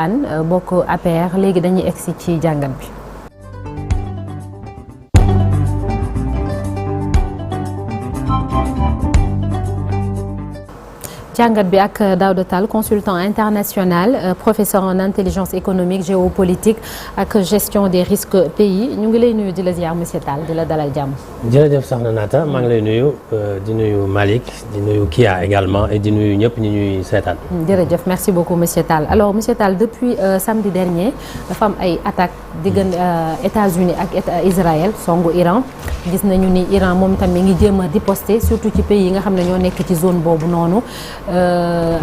an bokk APR léegi dañuy egsi ci jàngat bi. jàngat bi ak Daouda Tall consultant international professeur en intelligence économique géopolitique ak gestion des risques pays ñu ngi lay nuyu di la ziar monsieur Tall di la dalal jàmm. jërëjëf soxna Naata maa ngi lay nuyu di nuyu Malick di nuyu Kia également et di nuyu ñëpp ñi ñuy seetaan. jërëjëf merci beaucoup monsieur Tall alors monsieur Tall depuis samedi dernier dafa am ay attaques diggante États-Unis ak Israël songu Iran gis nañu ni Iran moom tam mi ngi jéem a riposter surtout ci pays yi nga xam ne ñoo nekk ci zone boobu noonu.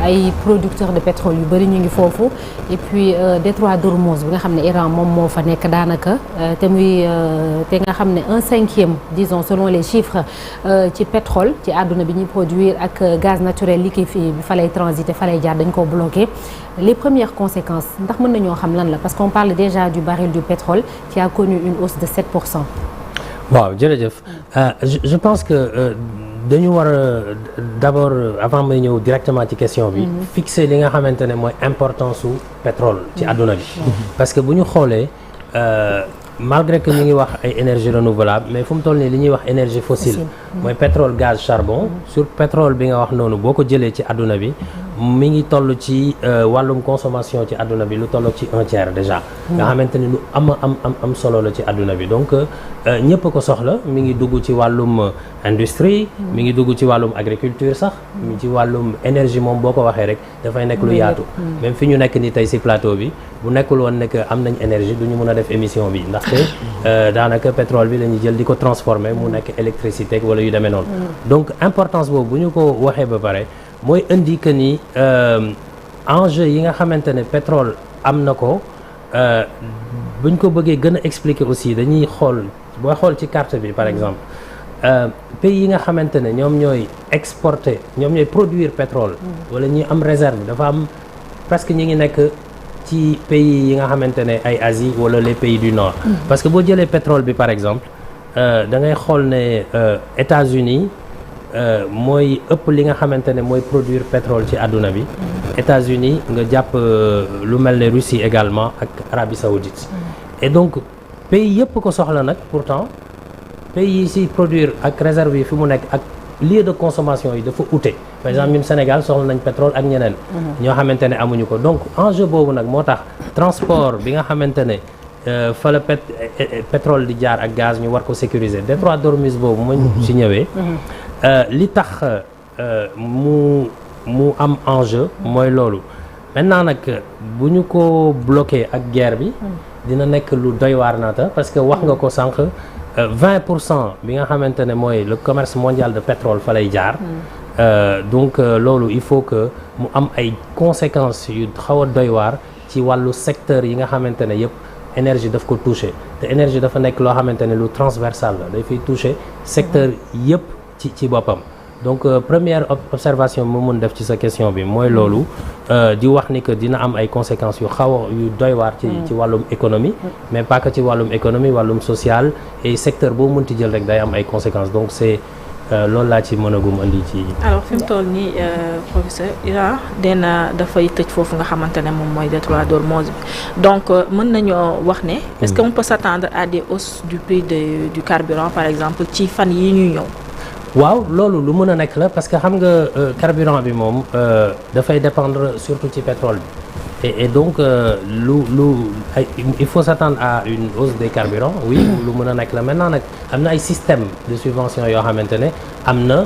ay producteurs de pétrole yu bëri ñu ngi foofu et puis détroit d'Ormuz bi nga xam ne Iran moom moo fa nekk daanaka te nga xam ne 1/5 disons selon les chiffres ci pétrole ci àdduna bi ñuy produire ak gaz naturel liquéfié bi fa lay transiter fa lay jaar dañ ko bloqué les premières conséquences ndax mën nañoo xam lan la parce qu'on parle déjà du baril du pétrole qui a connu une hausse de 7%. waaw jërëjëf je pense que dañu war a d'abord avant may ñëw directement ci question bi fixer li nga xamante ne mooy importance su pétrole ci àdduna bi parce que bu ñu xoolee malgré que ñu ngi wax ay énergie renouvelable mais fu mu toll nii li ñuy wax énergie fossile mooy pétrole gaz charbon sur pétrole bi nga wax noonu boo ko jëlee ci àdduna bi mi ngi toll ci wàllum consommation ci àdduna bi lu toll ci 1/3 déjà nga xamante ni lu am solo la ci àdduna bi donc ñëpp ko soxla mi ngi dugg ci wàllum industrie mi ngi dugg ci wàllum agriculture sax mi ci wàllum énergie moom boo ko waxee rek dafay nekk lu yaatu même fi ñu nekk ni tey ci plateau bi bu nekkul woon nekk am nañ énergie du ñu mën a def émission bi ndaxte daanaka pétrole bi la ñuy jël di ko transformer mu nekk électricité wala yu demee noonu donc importance boobu bu ñu ko waxee ba pare mooy indi que ni enjeu yi nga xamante ne pétrole am na ko buñ ko bëggee gën a expliquer aussi dañuy xool booy xool ci carte bi par exemple pays yi nga xamante ne ñoom ñooy exporter ñoom ñooy produire pétrole wala ñi am réserve dafa am presque ñi ngi nekk ci pays yi nga xamante ne ay Asie wala les pays du Nord parce que boo jëlee pétrole bi par exemple da ngay xool ne États-Unis mooy ëpp li nga xamante ne mooy produire pétrole ci àdduna bi États-Unis nga jàpp lu mel ne Russie également ak Arabie Saoudite et donc pays yëpp ko soxla nag pourtant pays yi si produire ak réserve yi fi mu nekk ak lieu de consommation yi dafa ute par exemple ñun Sénégal soxla nañ pétrole ak ñeneen ñoo xamante ne amuñu ko donc enjeu boobu nag moo tax transport bi nga xamante ne fa la pétrole di jaar ak gaz ñu war ko sécuriser détroit d'Ormuz boobu ma si ñëwee li tax mu am enjeu mooy loolu maintenant nag bu ñu ko bloqué ak guerre bi dina nekk lu doy waar naata parce que wax nga ko sànq 20% bi nga xamante ne mooy le commerce mondial de pétrole fa lay jaar donc loolu il faut que mu am ay conséquences yu xaw a doy waar ci wàllu secteur yi nga xamante ne yëpp énergie daf ko touché te énergie dafa nekk loo xamante ne lu transversal la day fiy touché secteur yëpp ci boppam donc première observation mu mun def ci sa question bi mooy loolu di wax ni que dina am ay conséquences yu xaw a yu doy waar ci wàllum économie mais pas que ci wàllum économie wàllum social et secteur boo mënti jël rek day am ay conséquences donc c'est loolu laa ci mën a gum andi ci. alors fi mu toll nii professeur Iran dafay tëj foofu nga xamante ne moom mooy détroit d'Ormuz bi donc mën nañoo wax ne. est-ce qu'on peut s'attendre à des hausses du prix du carburant par exemple ci fan yi ñuy ñëw. waaw loolu lu mën a nekk la parce que xam nga carburant bi moom dafay dépendre surtout ci pétrole bi et donc il faut s'attendre à une hausse des carburants oui lu mën a nekk la maintenant nag am na ay système de subvention yoo xamante ne am na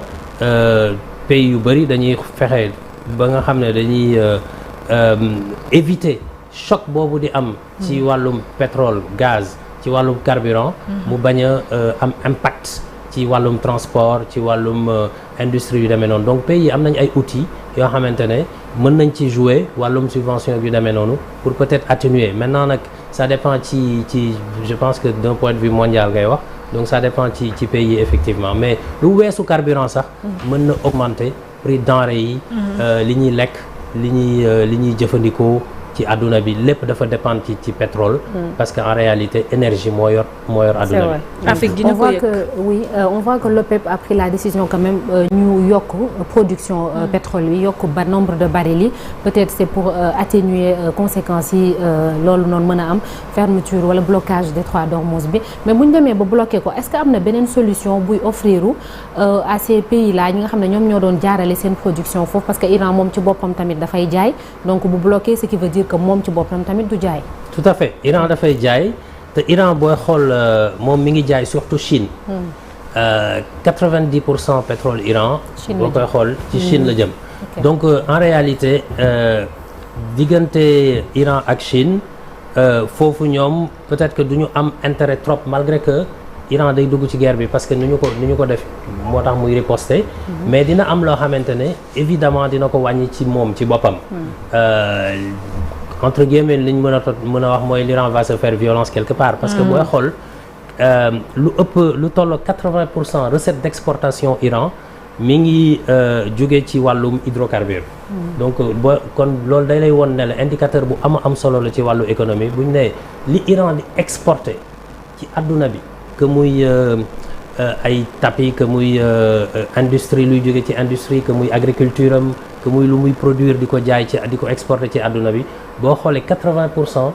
pays yu bëri dañuy fexe ba nga xam ne dañuy éviter choc boobu di am ci wàllum pétrole gaz ci wàllum carburant mu bañ a am impact ci wàllum transport ci wàllum industrie yu demee noonu donc pays yi am nañ ay outils yoo xamante ne mën nañ ci jouer wàllum subvention yu demee noonu pour peut-être atténuer maintenant nag ça dépend ci je pense que d'un point de vue mondial ngay wax donc ça dépend ci pays yi effectivement mais lu weesu carburant sax mën na augmenter prix denrées yi li ñuy lekk li ñuy jëfandikoo ci àdduna bi lépp dafa dépendre ci pétrole. parce que en réalité énergie moo yor àdduna bi. Afrique dina ko yëg on voit que l'OPEP a pris la décision quand même ñu yokk production pétrole bi yokk ba nombre de barils yi peut-être c'est pour atténuer conséquences yi loolu noonu mën a am fermeture wala blocage détroit d'Ormuz bi mais bu ñu demee ba bloqué ko est-ce que am na beneen solution buy offrir à ces pays là ñi nga xam ne ñoom ñoo doon jaarale seen production foofu parce que Iran moom ci boppam tamit dafay jaay donc bu bloqué ce qui veut dire que moom ci boppam tamit du jaay. tout à fait Iran dafay jaay te Iran booy xool moom mi ngi jaay surtout Chine. 90% pétrole Iran. boo koy xool ci Chine la jëm. donc en réalité diggante Iran ak Chine foofu ñoom peut-être que du ñu am intérêt trop malgré que Iran day dugg ci guerre bi parce que ni ñu ko def moo tax muy riposter. mais dina am loo xamante ne évidemment dina ko wàññi ci moom ci boppam. entre guillemets li ñu mën a wax mooy l'Iran va se faire violence quelque part. parce que booy xool lu toll 80% recette d'exportation Iran mi ngi jóge ci wàllum hydrocarbure. donc kon loolu day lay won ne la indicateur bu am solo la ci wàllu économie bu ñu nee li Iran di exporter ci àdduna bi que muy ay tapis que muy industrie luy jóge ci industrie que muy agriculture am que muy lu muy produire di ko jaay di ko exporter ci àdduna bi boo xoolee 80%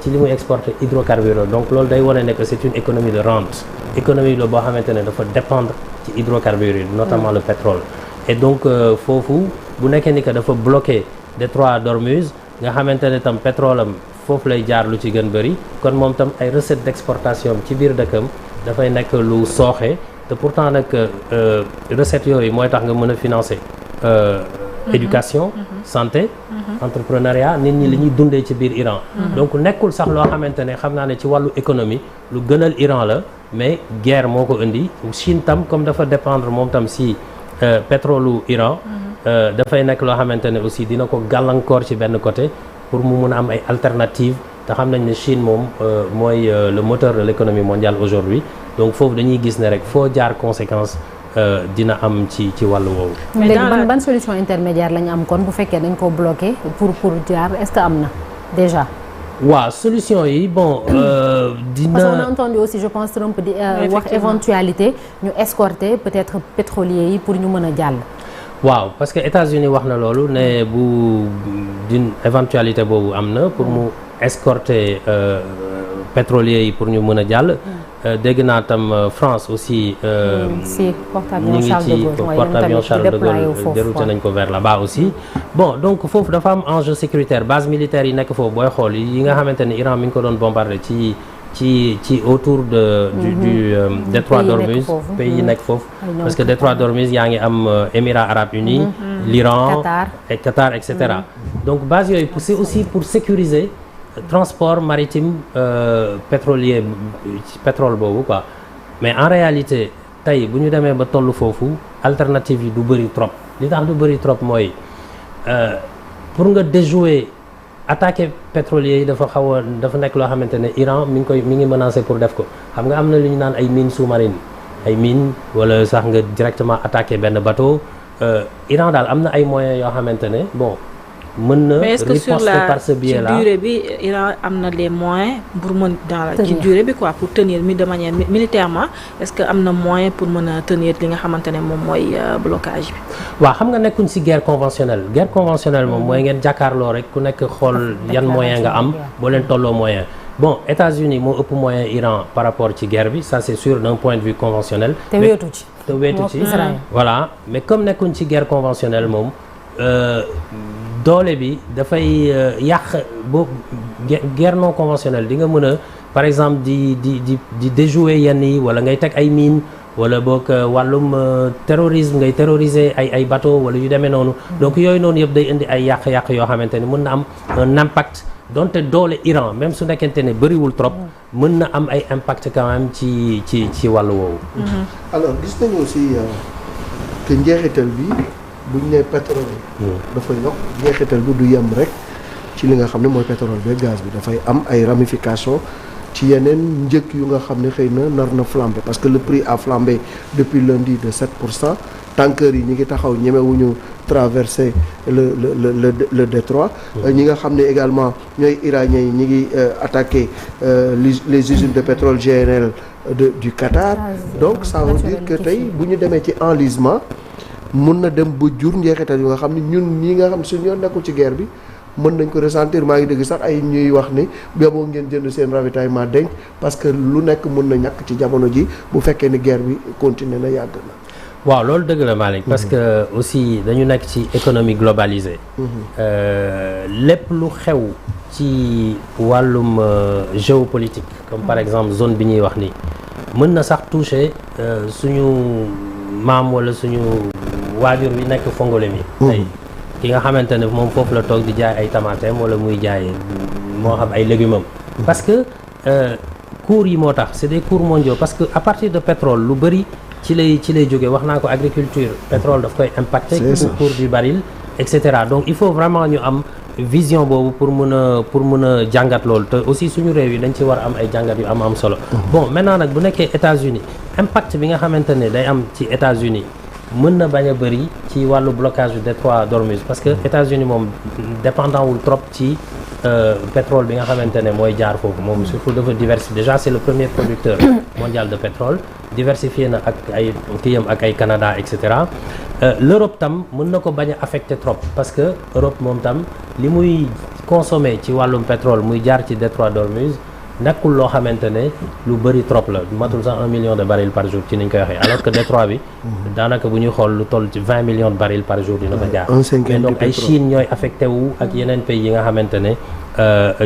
ci li muy exporter hydrocarbures donc loolu day wane ne que c'est une économie de rente économie la boo xamante ne dafa dépendre ci hydrocarbures yi notamment le pétrole et donc foofu bu nekkee ni que dafa bloqué détroit d'Ormuz nga xamante ne tam pétrole am foofu lay jaar lu ci gën bëri kon moom tam ay recettes d'exportation ci biir dëkkam dafay nekk lu sooxe te pourtant nag recettes yooyu mooy tax nga mën a financer éducation santé entrepreneuriat nit ñi li ñuy dundee ci biir Iran donc nekkul sax loo xamante ne xam naa ne ci wàllu économie lu gënal Iran la mais guerre moo ko indi Chine tam comme dafa dépendre moom tam si pétrole Iran dafay nekk loo xamante ne aussi dina ko gàllankoor ci benn côté pour mu mun a am ay alternatives te xam nañ ne Chine moom mooy le moteur de l'économie mondiale aujourd'hui donc foofu dañuy gis ne rek foo jaar conséquence dina am ci wàllu woowu. mais léegi ban solution intermédiaire la ñu am kon bu fekkee dañ ko bloqué pour jaar est-ce que am na déjà. waaw solution yi bon dina. parce qu'on a entendu aussi je pense Trump di wax éventualité ñu escorter peut-être pétroliers yi pour ñu mën a jàll. waaw parce que États-Unis wax na loolu ne bu d'une éventualité boobu am na pour mu escorter pétroliers yi pour ñu mën a jàll. dégg naa tam France aussi. si porte-avions Charles de Gaulle porte-avions Charles de Gaulle dérouté nañ ko vers là-bas aussi. bon donc foofu dafa am enjeu sécuritaire base militaire yi nekk foofu booy xool yi nga xamante ne Iran mi ngi ko doon bombarder ci autour du détroit d'Ormuz pays yi nekk foofu. parce que détroit d'Ormuz yaa ngi am Émirats arabes unis. l'Iran Qatar et cetera. donc base yooyu c'est aussi pour sécuriser. transport maritime pétrolier pétrole boobu quoi mais en réalité tey bu ñu demee ba tollu foofu alternative yi du bëri trop li tax du bëri trop mooy pour nga déjouer attaquer pétrolier yi dafa nekk loo xamante ne Iran mi ngi menacé pour def ko xam nga am na lu ñu naan ay mines sous-marines ay mines wala sax nga directement attaquer benn bateau Iran daal am na ay moyens yoo xamante ne bon mën na riposter par ce biais là mais est-ce que sur la ci durée bi Iran am na les moyens pour mën ci durée bi quoi pour tenir de manière militairement est-ce que am na moyen pour mën a tenir li nga xamante ne moom mooy blocage bi. waaw xam nga nekkuñ ci guerre conventionnelle moom mooy ngeen jàkkaarloo rek ku nekk xool yan moyen nga am boo leen tolloo moyen. bon États-Unis moo ëpp moyen Iran par rapport ci guerre bi ça c'est sûr d'un point de vue conventionnel. te weetu ci voilà mais comme nekkuñ ci guerre conventionnelle moom. doole bi dafay yàq boobu guerre non conventionnelle di nga mën a par exemple di déjouer yenn yi wala ngay teg ay mines wala boog wàllum terrorisme ngay terroriser ay bateau wala yu demee noonu donc yooyu noonu yëpp day indi ay yàq-yàq yoo xamante ni mën na am un impact donte doole Iran même su nekkente ne bëriwul trop mën na am ay impact quand même ci wàllu woowu. alors gis nañu aussi que njeexital bi. bu ñu nee pétrole dafay yokk jeexital bi du yem rek ci li nga xam ne mooy pétrole bi gaz bi dafay am ay ramifications ci yeneen njëg yu nga xam ne xëy na nar na flambé parce que le prix a flambé depuis lundi de 7%. tankers yi ñi ngi taxaw ñemewuñu traverser le détroit. ñi nga xam ne également ñooy iraniens yi ñi ngi attaquer les usines de pétrole GNL du Qatar. Donc ça veut dire que tey bu ñu demee ci enlisement mun na dem ba jur njeexital yu nga xam ne ñun ñi nga xam suñu yoon nekkul ci guerre bi mën nañ ko ressentir. maa ngi dégg sax ay ñuy wax ni boo ngeen jënd seen ravitaillement denc parce que lu nekk mën na ñàkk ci jamono ji bu fekkee ni guerre bi continuer na yàgg na. waaw loolu dëgg la Malick parce que aussi dañu nekk ci économie globalisée. lépp lu xew ci wàllum géopolitique comme par exemple zone bi ñuy wax nii mën na sax toucher suñu maam wala suñu waajur bi nekk Fongolemi tey ki nga xamante ne moom foofu la toog di jaay ay tamateem wala muy jaay moo xam ay légumes am parce que cours yi moo tax c'est des cours mondiaux parce que à partir de pétrole lu bëri ci lay jóge wax naa ko agriculture pétrole daf koy impacter cours du baril et cetera donc il faut vraiment ñu am vision boobu pour mën a jàngat loolu te aussi suñu réew yi dañ ci war a am ay jàngat yu am solo bon maintenant nag bu nekkee États-Unis impact bi nga xamante ne day am ci États-Unis mën na bañ a bëri ci wàllu blocage du détroit d'Ormuz parce que États-Unis moom dépendant wul trop ci pétrole bi nga xamante ne mooy jaar foofu moom surtout dafa diversifié déjà c'est le premier producteur mondial de pétrole diversifié na ak ay kiyam ak ay Canada et cetera l'Europe tam mën na ko bañ a affecté trop parce que Europe moom tam li muy consommé ci wàllum pétrole muy jaar ci détroit d'Ormuz nekkul loo xamante ne lu bëri trop la matul sax 1 million de barils par jour ci niñ koy waxee alors que détroit bi daanaka bu ñuy xool lu toll ci 20 millions de barils par jour dina ko jaar mais donc ay Chine ñooy affecté wu ak yeneen pays yi nga xamante ne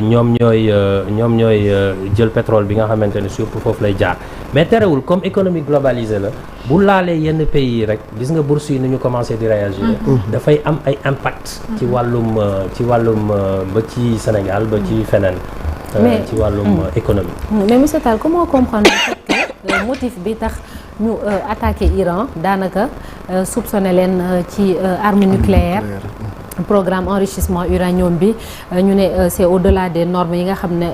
ñoom ñooy jël pétrole bi nga xamante ne surtout foofu lay jaar mais terewul comme économie globalisée la bu laalee yenn pays yi rek gis nga bourse yi ni ñu commencé di réagir dafay am ay impact ci wàllum ba ci Sénégal ba ci feneen ci wàllum économie. mais monsieur Tall comment comprendre le fait que motif bi tax ñu attaqué Iran daanaka soupçonné leen ci arme nucléaire programme enrichissement uranium bi ñu ne c'est au-delà des normes yi nga xam ne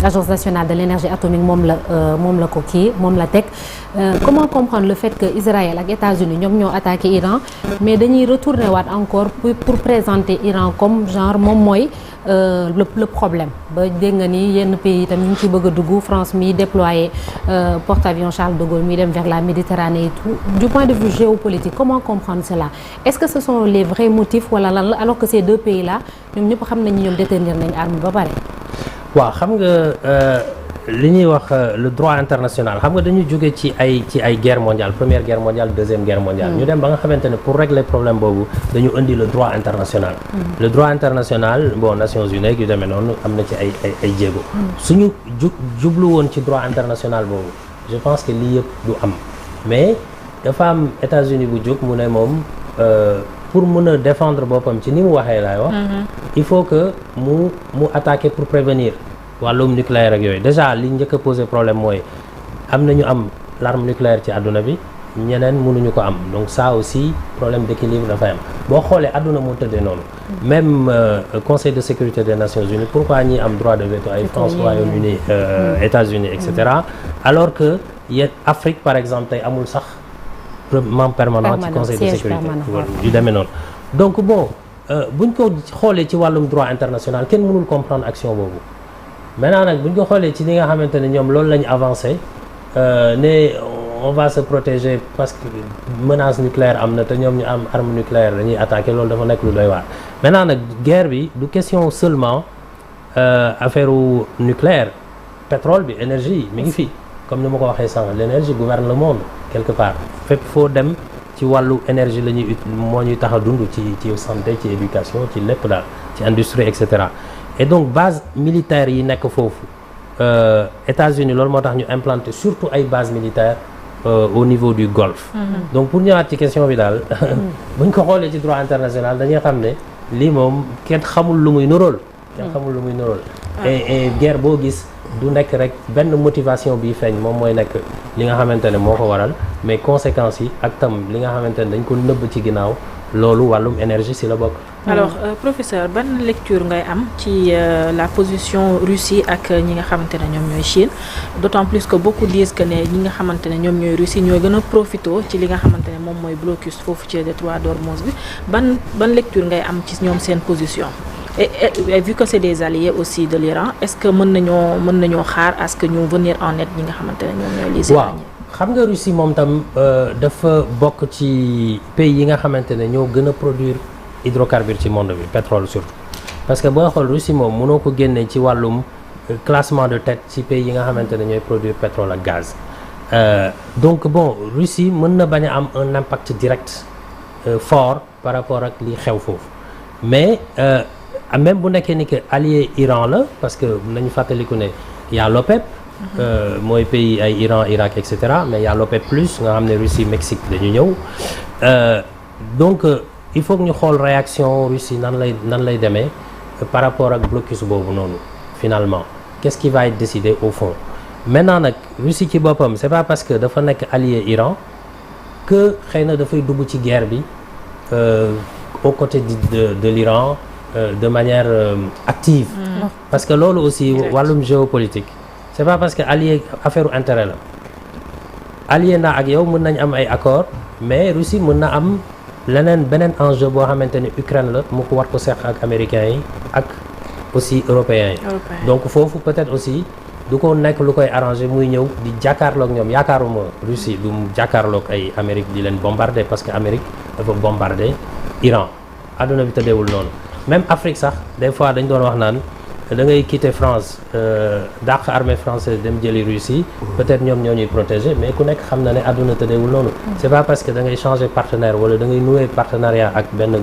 agence nationale de l'énergie atomique moom la teg comment comprendre le fait que Israël ak États-Unis ñoom ñoo attaqué Iran mais dañuy retourner waat encore pour présenter Iran comme genre moom mooy le problème ba dégg nga ni yenn pays itam ñu ngi ci bëgg a dugg France mi déployé porte-avions Charles de Gaulle mi dem vers la Méditerranée et tout du point de vue géopolitique comment comprendre cela est-ce que ce sont les vrais motifs wala lan la alors que ces deux pays là ñoom ñëpp xam nañu ñoom détenir nañ arme ba pare. waaw xam nga li ñuy wax le droit international xam nga dañu jóge ci ay guerre mondiale première guerre mondiale deuxième guerre mondiale ñu dem ba nga xamante ne pour régler problème boobu dañu indi le droit international le droit international bon Nations Unies yu demee noonu am na ci ay jéego suñu jublu woon ci droit international boobu je pense que lii yëpp du am mais dafa am États-Unis bu jóg mu ne moom pour mën a défendre boppam ci ni mu waxee laay wax il faut que mu attaquer pour prévenir wàllum nucléaire ak yooyu déjà li njëkk a posé problème mooy am nañu am l'arme nucléaire ci àdduna bi ñeneen mënuñu ko am donc ça aussi problème d'équilibre dafay am boo xoolee àdduna moo tëddee noonu même Conseil de sécurité des Nations Unies pourquoi ñi am droit de veto ay France Royaume-Uni États-Unis et cetera alors que yéen Afrique par exemple tey amul sax membre permanent ci Conseil de sécurité yu demee noonu donc bon buñ ko xoolee ci wàllum droit international kenn mënul comprendre action boobu maintenant nag bu ñu ko xoolee ci li nga xamante ne ñoom loolu la ñu avancé ne on va se protéger parce que menace nucléaire am na te ñoom ñu am arme nucléaire dañuy attaquer loolu dafa nekk lu doy waar. maintenant nag guerre bi du question seulement affaire nucléaire pétrole bi énergie mi ngi fi comme ni ma ko waxee sànq l'énergie gouverne le monde quelque part fépp foo dem ci wàllu énergie la ñuy moo ñuy tax a dund ci santé ci éducation ci lépp daal ci industrie et cetera. et donc base militaire yi nekk foofu États-Unis loolu moo tax ñu implanter surtout ay base militaire au niveau du Golfe donc pour ñëwaat ci question bi daal buñ ko xoolee ci droit international dañuy xam ne lii moom kenn xamul lu muy nuróol kenn xamul lu muy niróol et guerre boo gis du nekk rek benn motivation bi feeñ moom mooy nekk li nga xamante ne moo ko waral mais conséquences yi ak tam li nga xamante ne dañ ko nëbb ci ginnaaw loolu wàllum énergie si la bokk. alors professeur ban lecture ngay am ci la position Russie ak ñi nga xamante ne ñoom ñooy Chine d'autant plus que beaucoup disent que ne ñi nga xamante ne ñoom ñooy Russie ñooy gën a profité ci li nga xamante ne moom mooy blocus foofu ci détroit d'Ormuz bi ban lecture ngay am ci ñoom seen position et vu que c'est des alliés aussi de l'Iran est-ce que mën nañoo xaar à ce que ñu venir en aide ñi nga xamante ne ñoom ñooy les Iraniens. xam nga Russie moom tam dafa bokk ci pays yi nga xamante ne ñoo gën a produire hydrocarbures ci monde bi pétrole surtout parce que boo xool Russie moom mënoo ko génnee ci wàllum classement de tête ci pays yi nga xamante ne ñooy produire pétrole ak gaz donc bon Russie mën na bañ a am un impact direct fort par rapport ak li xew foofu mais même bu nekkee ni que allié Iran la parce que nañu fàttaliku ne y a l'OPEP mooy pays ay Iran Irak et cetera mais y a l'OPEP plus nga xam ne Russie Mexique dañu ñëw donc il faut que ñu xool réaction Russie nan lay demee par rapport ak blocus boobu noonu finalement qu'est-ce qui va être décidé au fond maintenant nag Russie ci boppam c'est pas parce que dafa nekk allié Iran que xëy na dafay dugg ci guerre bi aux côtés de l'Iran de manière active parce que loolu aussi wàllum géopolitique c'est pas parce que allié affaire intérêt la allié naa ak yow mën nañ am ay accords mais Russie mën na am beneen enjeu boo xamante ne Ukraine la mu ko war ko seq ak américains yi ak aussi européens yi donc foofu peut-être aussi du ko nekk lu koy arranger muy ñëw di jàkkaarloog ñoom yaakaaruma Russie du jàkkaarloog ay Amérique di leen bombarder parce que Amérique dafa bombarder Iran adduna bi tëddeewul noonu même Afrique sax des fois dañ doon wax naan da ngay quitter France dàq armée française dem jëli Russie peut-être ñoom ñoo ñuy protéger mais ku nekk xam na ne àdduna tëddeewul noonu c'est pas parce que da ngay changer partenaire wala da ngay nouer partenariat ak benn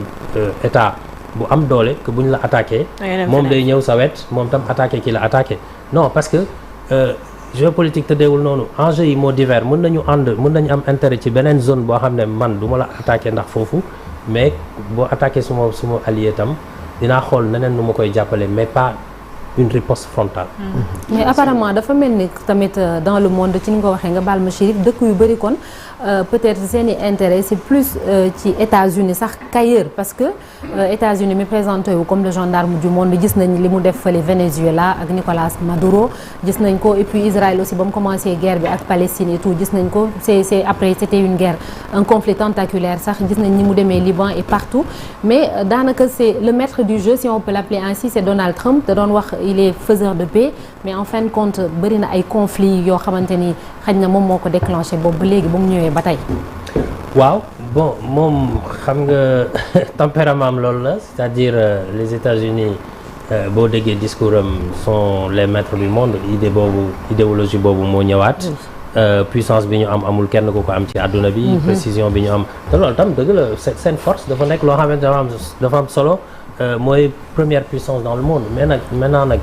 état bu am doole que bu ñu la attaqué moom day ñëw sa wet moom tam attaqué ki la attaqué non parce que géopolitique tëddeewul noonu enjeux yi moo divers mën nañu am intérêt ci beneen zone boo xam ne man du ma la attaqué ndax foofu mais boo attaqué suma allié tam dinaa xool neneen nu ma koy jàppale mais pas une riposte frontale. mais apparemment dafa mel ni tamit dans le monde ci ni nga ko waxee nga baal ma Chérif dëkk yu bëri kon peut-être seeni intérêt c'est plus ci États-Unis sax qu'ailleurs parce que États-Unis mi présenté wu comme le gendarme du monde gis nañ li mu def fële Venezuela ak Nicolas Maduro gis nañ ko et puis Israël aussi ba mu commencé guerre bi ak Palestine et tout gis nañ ko c'est après c'était une guerre un conflit tentaculaire sax gis nañ ni mu demee Liban et partout mais daanaka c'est le maître du jeu si on peut l'appeler ainsi c'est Donald Trump da doon wax il est faiseur de paix mais en fin de compte bëri na ay conflits yoo xamante ni xëy na moom moo ko déclenché boobu ba léegi ba mu ñëwee ba tey. waaw bon moom xam nga tempérament am loolu la c'est-à-dire les États-Unis boo déggee discours am sont les maîtres du monde idéologie boobu moo ñëwaat. puissance bi ñu amul kenn ku ko am ci àdduna bi. précision bi ñu am te loolu tam dëgg la seen force dafa nekk loo xamante dafa am solo. mooy première puissance dans le monde mais nag maintenant nag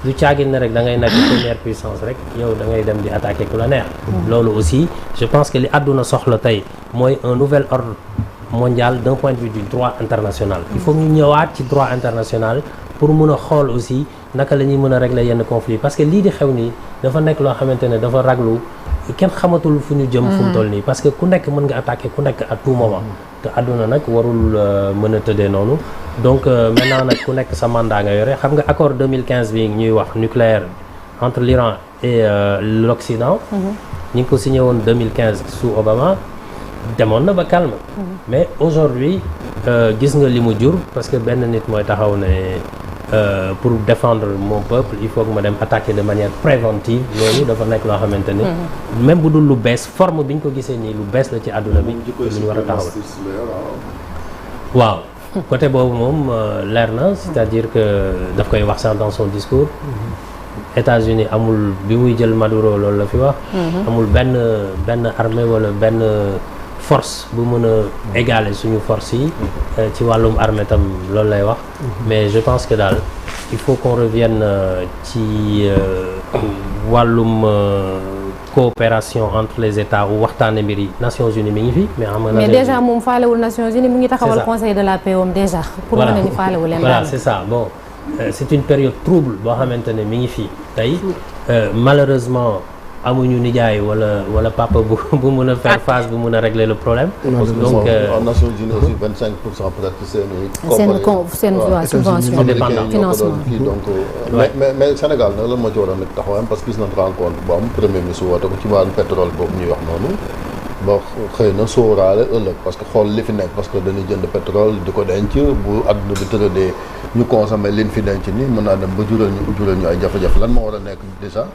du caagin ne rek da ngay nekk première puissance rek yow da ngay dem di attaquer ku la neex. loolu aussi je pense que li àdduna soxla tey mooy un nouvel ordre mondial d'un point de vue du droit international. il faut ñu ñëwaat ci droit international pour mun a xool aussi naka la ñuy mën a régler yenn conflits parce que lii di xew nii dafa nekk loo xamante ne dafa raglu kenn xamatul fu ñu jëm. fu mu toll nii parce que ku nekk mën nga attaquer ku nekk à tout moment. te àdduna nag warul mën a tëddee noonu. donc maintenant nag ku nekk sa mandat nga yore xam nga accord 2015 bi ñuy wax nucléaire entre l'Iran et l'Occident. ñu ngi ko signé woon 2015 sous Obama demoon na ba calme. mais aujourd'hui gis nga li mu jur parce que benn nit mooy taxaw ne pour défendre mon peuple il faut que ma dem attaquer de manière préventive loolu dafa nekk loo xamante ni. même bu dul lu bees forme bi ñu ko gisee nii lu bees la ci àdduna bi. lu ñu war a taxaw waaw. côté boobu moom leer na c'est-à-dire que daf koy wax sax dans son discours. États-Unis amul bi muy jël Maduro loolu la fi wax. amul benn armée wala benn force bu mën a égaler suñu force yi. ci wàllum armée tam loolu lay wax. mais je pense que daal il faut qu'on revienne ci wàllum. coopération entre les États ou waxtaane mbir yi Nations Unies mi ngi fi mais déjà moom faalewul Nations Unies mu ngi taxawal conseil de la paix déjà pour mën ni faalewul leen voilà c'est ça bon c'est une période trouble boo xamante ne mi ngi fii tey malheureusement amuñu nijaay wala papa bu mun a faire face bu mun a régler le problème. donc en Nations Unies aussi 25% peut-être subvention financement donc mais Sénégal nag lan moo ci war a nekk taxawaayam parce que gis nañ rencontre bu am premier ministre woote ko ci wàllu pétrole boobu ñuy wax noonu ba xëy na sóoraale ëllëg parce que xool li fi nekk parce que dañuy jënd pétrole di ko denc bu àdduna bi tëradee ñu consommer liñ fi denc ni mën naa dem ba jural ñu ay jafe-jafe lan moo war a nekk déjà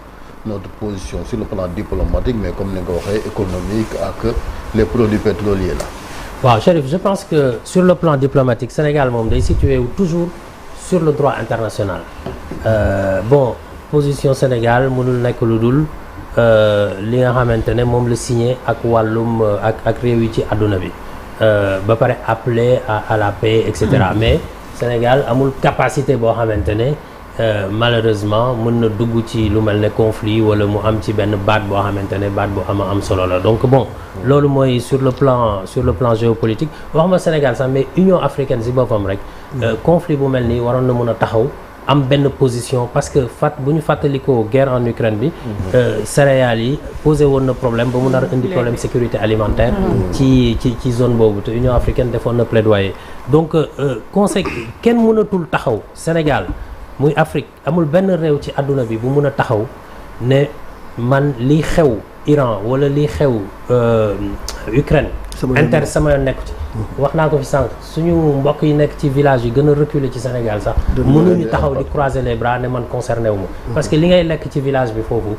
notre position sur le plan diplomatique mais comme ni nga ko waxee économique ak les produits pétroliers là. waaw Chérif je pense que sur le plan diplomatique Sénégal moom day situé toujours sur le droit international bon position Sénégal mënul nekk lu dul li nga xamante ne moom la signé ak wàllum ak réew yi ci àdduna bi ba pare appelé à la paix et cetera mais Sénégal amul capacité boo xamante ne malheureusement mën na dugg ci lu mel ne conflit wala mu am ci benn baat boo xamante ne baat bu am solo la donc bon loolu mooy sur le plan géopolitique wax ma Sénégal sax mais Union africaine si boppam rek conflit bu mel nii waroon na mën a taxaw am benn position parce que bu ñu fàttalikoo guerre en Ukraine bi céréales yi posé woon na problème ba mu nar a indi problème sécurité alimentaire ci zone boobu te Union africaine defoon na plaidoyer donc conseil kenn mënatul taxaw Sénégal muy Afrique amul benn réew ci àdduna bi bu mun a taxaw ne man liy xew Iran wala liy xew Ukraine sama yoon nekk ci wax naa ko fi sànq suñu mbokk yi nekk ci village yi gën a reculer ci Sénégal sax mënuñu taxaw di croiser les bras ne man concerné wu ma parce que li ngay lekk ci village bi foofu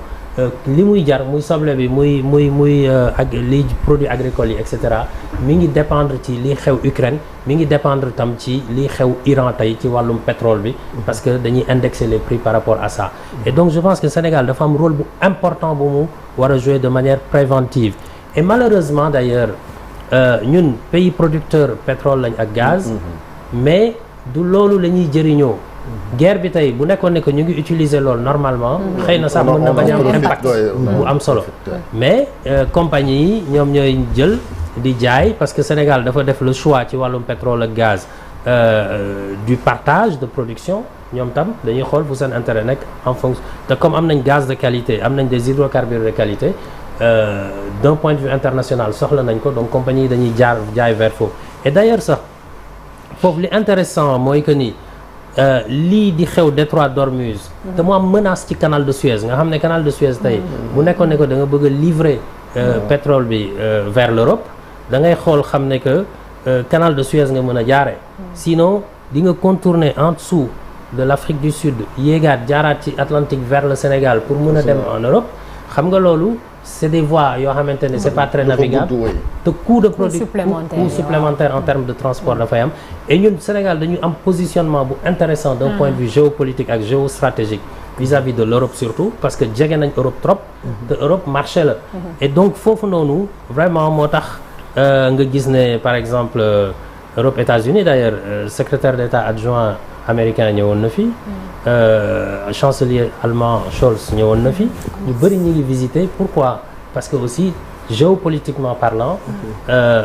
li muy jar muy soble bi muy ak li produits agricoles yi et cetera mi ngi dépendre ci li xew Ukraine mi ngi dépendre tam ci li xew Iran tey ci wàllum pétrole bi parce que dañuy indexer les prix par rapport à ça et donc je pense que Sénégal dafa am rôle bu important bu mu war a jouer de manière préventive et malheureusement d'ailleurs ñun pays producteur pétrole lañ ak gaz mais du loolu la ñuy jëriñoo guerre bi tey bu nekkoon ne que ñu ngi utiliser loolu normalement xëy na sax mën na bañ a am impact bu am solo mais compagnie yi ñoom ñooy jël di jaay parce que Sénégal dafa def le choix ci wàllum pétrole ak gaz du partage de production ñoom tam dañuy xool fu seen intérêt nekk en fonction te comme am nañ gaz de qualité am nañ des hydrocarbures de qualité d'un point de vue international soxla nañ ko donc compagnie yi dañuy jaay vers foofu et d'ailleurs sax foofu li intéressant mooy que ni lii di xew détroit d'Ormuz te mu am menace ci canal de Suez nga xam ne canal de Suez tey bu nekkoon ne que da nga bëgg a livrer pétrole bi vers l'Europe da ngay xool xam ne que canal de Suez nga mën a jaare sinon di nga contourner en dessous de l'Afrique du Sud yéegaat jaaraat ci Atlantique vers le Sénégal pour mën a dem en Europe xam nga loolu c'est des voies yoo xamante ne c'est pas très navigable te coût de produit coût supplémentaire en termes de transport dafay am et ñun Sénégal dañu am positionnement bu intéressant d'un point de vue géopolitique ak géostratégique vis-à-vis de l'Europe surtout parce que jege nañ Europe trop te Europe marché la et donc foofu noonu vraiment moo tax nga gis ne par exemple Europe États-Unis d'ailleurs secrétaire d'État adjoint américain ñëwoon na fi chancelier allemand Scholz ñëwoon na fi ñu bëri ñu ngi visiter pourquoi parce que aussi géopolitiquement parlant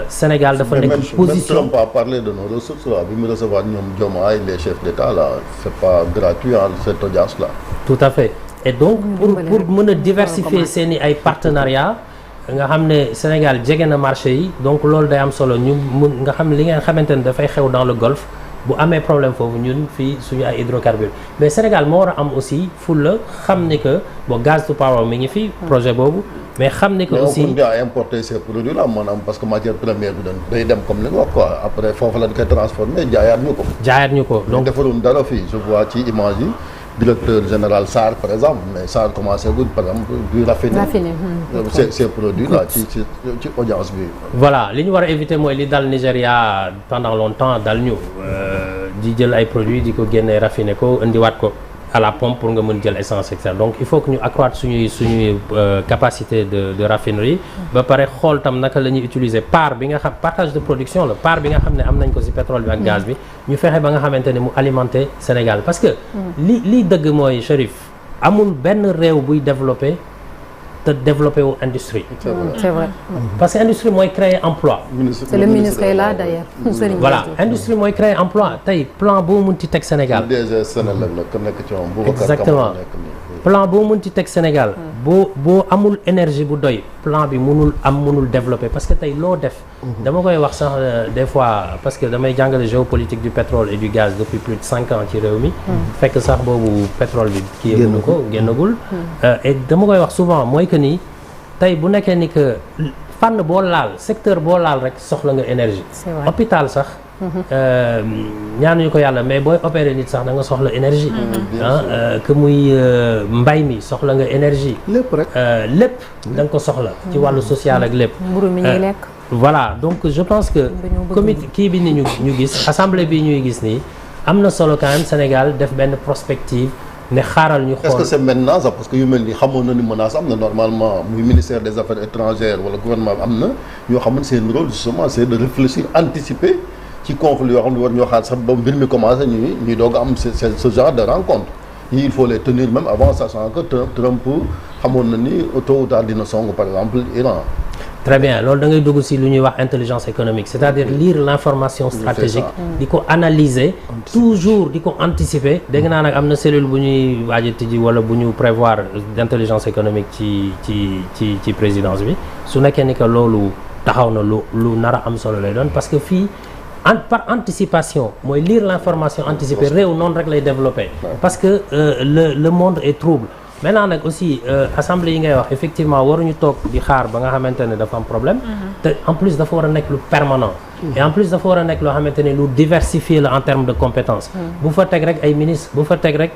Sénégal dafa nekk position même Trump a parlé de nos ressources là bi mu recevoir ñoom Diomaye les chefs d'État là c'est pas gratuit cette audience là tout à fait et donc pour mën a diversifier seeni ay partenariats nga xam ne Sénégal jege na marché yi donc loolu day am solo ñu mun nga xam li nga xamante ne dafay xew dans le Golfe bu amee problème foofu ñun fii suñu ay hydrocarbures mais Sénégal moo war a am aussi fulla xam ne que bon gaz to power mi ngi fi projet boobu mais xam ne que aussi mais on peut importer ces produits là maanaam parce que matière première bi day dem comme li nga wax quoi après foofu lañ koy transformer jaayaat ñu ko donc defaroon dara fii je vois ci image yi directeur général SAR par exemple mais SAR commencé gud par exemple du raffiner ces produits là ci audience bi voilà li ñu war a éviter mooy li dal Nigéria pendant longtemps dal ñu di jël ay produits di ko génne raffiner ko indiwaat ko à la pompe pour nga mën jël essence et cetera donc il faut que ñu accroître suñuy capacité de raffinerie ba pare xool tam naka la ñuy utiliser part bi nga xam partage de production la part bi nga xam ne am nañ ko ci pétrole bi ak gaz bi ñu fexe ba nga xamante ne mu alimenter Sénégal parce que li dëgg mooy Chérif amul benn réew buy développer te développé wu industrie. c'est vrai. parce que industrie mooy créer emploi. c'est le ministre est là d'ailleurs. voilà industrie mooy créer emploi tey plan boo munti teg Sénégal. exactement plan boo munti teg Sénégal. boo amul énergie bu doy plan bi mënul développer parce que tey loo def. dama koy wax sax des fois parce que damay jàngale géopolitique du pétrole et du gaz depuis plus de 5 ans ci réew mi. fekk sax boobu pétrole bi kii yëngu ko génnagul. et dama koy wax souvent mooy que ni tey bu nekkee ni que fànn boo laal secteur boo laal rek soxla nga énergie. c'est vrai hôpital sax. ñaanuñu ko yàlla mais booy opérer nit sax da nga soxla énergie. que muy mbay mi soxla nga énergie. lépp rek lépp da nga ko soxla. ci wàllu social ak lépp. mburu mi ñuy lekk. voilà donc je pense que. comité kii bi ni ñu gis assemblée bi ñuy gis nii am na solo quand même Sénégal def benn prospective. ne xaaral ñu xool est-ce que c'est maintenant ça parce que yu mel ni xamoon na ni menace am na normalement muy ministère des affaires étrangères wala gouvernement bi am na yoo xam ne seen rôle justement c'est de réfléchir anticiper ci conflit yoo xam ne war ñoo xaar sax ba mbir mi commencé ñuy doog a am ce genre de rencontre yi il faut les tenir même avant sachant que Trump xamoon na ni tôt ou tard dina song par exemple Iran. très bien loolu da ngay dugg ci lu ñuy wax intelligence économique c'est-à-dire lire l'information stratégique di ko analyser toujours di ko anticiper dégg naa nag am na cellule bu ñuy waaj a tijji wala bu ñu prévoir d'intelligence économique ci présidence bi su nekkee ni que loolu taxaw na lu nar a am solo lay doon parce que fii par anticipation mooy lire l'information anticiper réew noonu rek lay développer parce que le monde est trouble. maintenant nag aussi assemblée yi ngay wax effectivement waruñu toog di xaar ba nga xamante ne dafa am problème te en plus dafa war a nekk lu permanent et en plus dafa war a nekk loo xamante ne lu diversifié la en termes de compétences bu fa teg rek ay ministres bu fa teg rek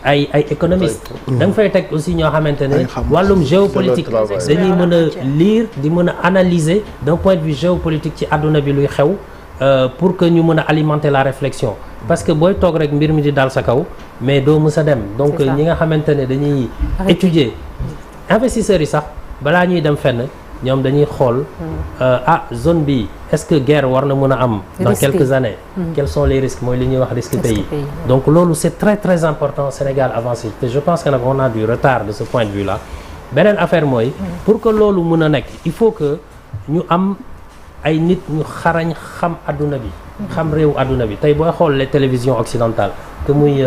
ay économistes da nga fay teg aussi ñoo xamante ne wàllum géopolitique dañuy mën a lire di mën a analyser d'un point de vue géopolitique ci àdduna bi luy xew pour que ñu mën a alimenter la réflexion parce que booy toog rek mbir mi di dal sa kaw mais doo mës a dem donc ñi nga xamante ne dañuy étudier investisseurs yi sax balaa ñuy dem fenn ñoom dañuy xool zone bi est-ce que guerre war na mën a am dans quelques années quels sont les risques mooy li ñuy wax risque pays donc loolu c'est très très important Sénégal avancé te je pense que nag on a du retard de ce point de vue là beneen affaire mooy pour que loolu mën a nekk il faut que ñu am ay nit ñu xarañ xam adduna bi xam réew adduna bi tey booy xool les télévisions occidentales que muy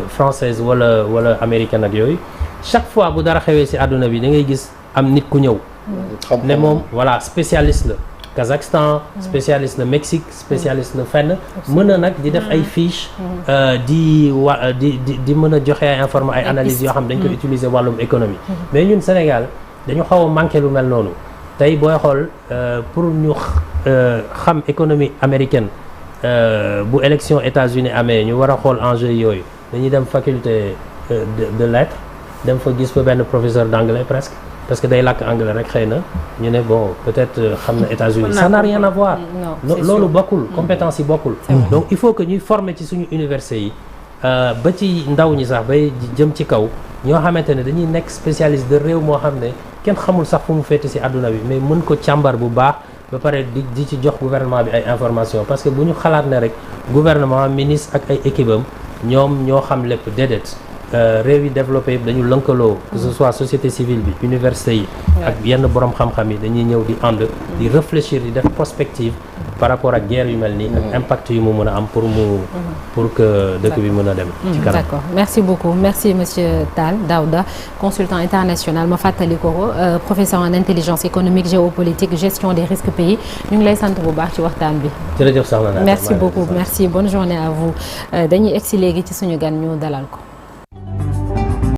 française wala américaine ak yooyu chaque fois bu dara xewee ci adduna bi da ngay gis am nit ku ñëw ne moom voilà spécialiste la Kazakhstan spécialiste la Mexique spécialiste la fenn mën a nag di def ay fiches di mën a joxe ay ay analyses yoo xam dañ ko utiliser wàllum économie mais ñun Sénégal dañu xaw a manqué lu mel noonu tey booy xool pour ñu xam économie américaine bu élection États-Unis amee ñu war a xool enjeu yooyu dañuy dem faculté de lettres dem fa gis fa benn professeur d'anglais presque parce que day làkk anglais rek xëy na ñu ne bon peut-être xam na États-Unis ça n'a rien à voir loolu bokkul compétence yi bokkul donc il faut que ñuy former ci suñu université yi ba ci ndaw ñi sax bay jëm ci kaw ñoo xamante ne dañuy nekk spécialiste de réew moo xam ne kenn xamul sax fu mu féete ci àdduna bi mais mën ko càmbar bu baax ba pare di ci jox gouvernement bi ay information parce que bu ñu xalaat ne rek gouvernement ministre ak ay équipe am ñoom ñoo xam lépp déedéet réew yi développé yëpp dañu lënkaloo que ce soit société civile bi université yi ak yenn borom xam-xam yi dañuy ñëw di ànd di réfléchir di def prospective par rapport ak guerre yu mel nii ak impact yu mu mën a am pour que dëkk bi mën a dem ci kanam. D'accord merci beaucoup merci monsieur Tall Daouda consultant international ma fàttali ko professeur en intelligence économique géopolitique gestion des risques pays ñu ngi lay sant bu baax ci waxtaan bi. jërëjëf soxna Naata merci beaucoup merci bonne journée à vous dañuy egsi léegi ci suñu gan ñu dalal ko.